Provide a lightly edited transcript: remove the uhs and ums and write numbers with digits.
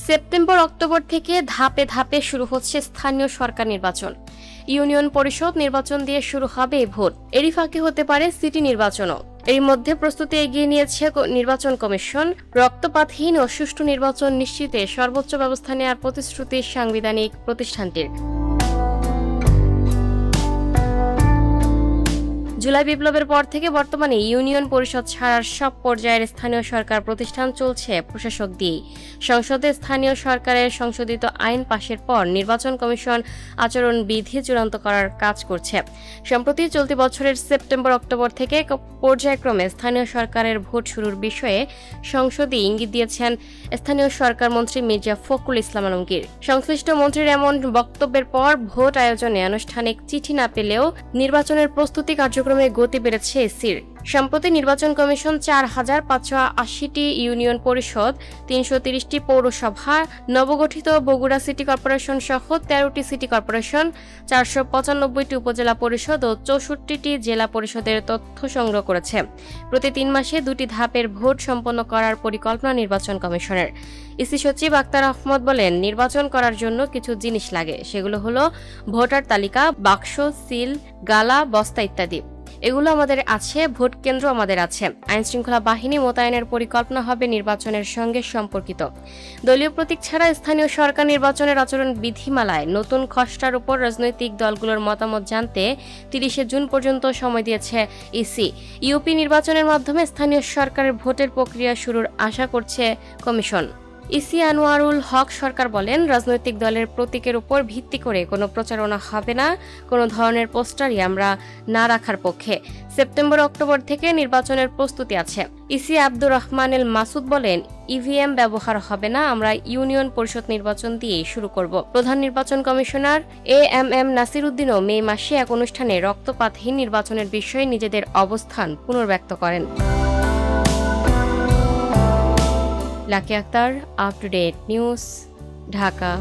সেপ্টেম্বর-অক্টোবর থেকে ধাপে ধাপে শুরু হচ্ছে স্থানীয় সরকার নির্বাচন। ইউনিয়ন পরিষদ নির্বাচন দিয়ে শুরু হবে ভোট। এরই ফাঁকে হতে পারে সিটি নির্বাচনও। এর মধ্যে প্রস্তুতি এগিয়ে নিয়েছে নির্বাচন কমিশন। রক্তপাতহীন ও সুষ্ঠু নির্বাচন নিশ্চিতে সর্বোচ্চ ব্যবস্থা নেওয়ার প্রতিশ্রুতি সাংবিধানিক প্রতিষ্ঠানটির। জুলাই বিপ্লবের পর থেকে বর্তমানে ইউনিয়ন পরিষদ ছাড়ার সব পর্যায়ের স্থানীয় সরকার প্রতিষ্ঠান চলছে প্রশাসক দিয়েই। সংসদে স্থানীয় সরকারের সংশোধিত আইন পাশের পর নির্বাচন কমিশন আচরণ বিধি চূড়ান্ত করার কাজ করছে। সম্প্রতি চলতি বছরের সেপ্টেম্বর-অক্টোবর থেকে পর্যায়ক্রমে স্থানীয় সরকারের ভোট শুরুর বিষয়ে সংসদে ইঙ্গিত দিয়েছেন স্থানীয় সরকার মন্ত্রী মির্জা ফখরুল ইসলাম আলমগীর। সংশ্লিষ্ট মন্ত্রীর এমন বক্তব্যের পর ভোট আয়োজনে আনুষ্ঠানিক চিঠি না পেলেও নির্বাচনের প্রস্তুতি কার্যক্রমে গতি বেড়েছে ইসির। সম্প্রতি নির্বাচন কমিশন ৪,৫৮০টি ইউনিয়ন পরিষদ, ৩৩০টি পৌরসভা, নবগঠিত বগুড়া সিটি কর্পোরেশন সহ ১৩টি সিটি কর্পোরেশন, ৪৯৫টি উপজেলা পরিষদ ও ৬৪টি জেলা পরিষদের তথ্য সংগ্রহ করেছে। প্রতি ৩ মাসে ২টি ধাপের ভোট সম্পন্ন করার পরিকল্পনা নির্বাচন কমিশনের। ইসি সচিব আক্তার আহমদ বলেন, নির্বাচন করার জন্য কিছু জিনিস লাগে। সেগুলো হলো ভোটার তালিকা, বাক্স, সিল, গালা, বস্তা ইত্যাদি। এগুলো আমাদের আছে, ভোট কেন্দ্র আমাদের আছে। আইনশৃঙ্খলা বাহিনী মোতায়েনের পরিকল্পনা হবে নির্বাচনের সঙ্গে সম্পর্কিত। দলীয় প্রতীক ছাড়া স্থানীয় সরকার নির্বাচনের আচরণ বিধিমালায় নতুন খসড়ার উপর রাজনৈতিক দলগুলোর মতামত জানতে ৩০শে জুন পর্যন্ত সময় দিয়েছে ইসি। ইউপি নির্বাচনের মাধ্যমে স্থানীয় সরকারের ভোটের প্রক্রিয়া শুরুর আশা করছে কমিশন। ইসি আনোয়ারুল হক সরকার বলেন, রাজনৈতিক দলের প্রতীকের উপর ভিত্তি করে কোনো প্রচারণা হবে না, কোনো ধরনের পোস্টারই আমরা না রাখার পক্ষে। সেপ্টেম্বর-অক্টোবর থেকে নির্বাচনের প্রস্তুতি আছে। ইসি আব্দুর রহমান এল মাসুদ বলেন, ইভিএম ব্যবহার হবে না, আমরা ইউনিয়ন পরিষদ নির্বাচন দিয়েই শুরু করব। প্রধান নির্বাচন কমিশনার এএমএম নাসির উদ্দিনও মে মাসে এক অনুষ্ঠানে রক্তপাতহীন নির্বাচনের বিষয়ে নিজেদের অবস্থান পুনর্ব্যক্ত করেন। Lucky Akter, up to date news, Dhaka.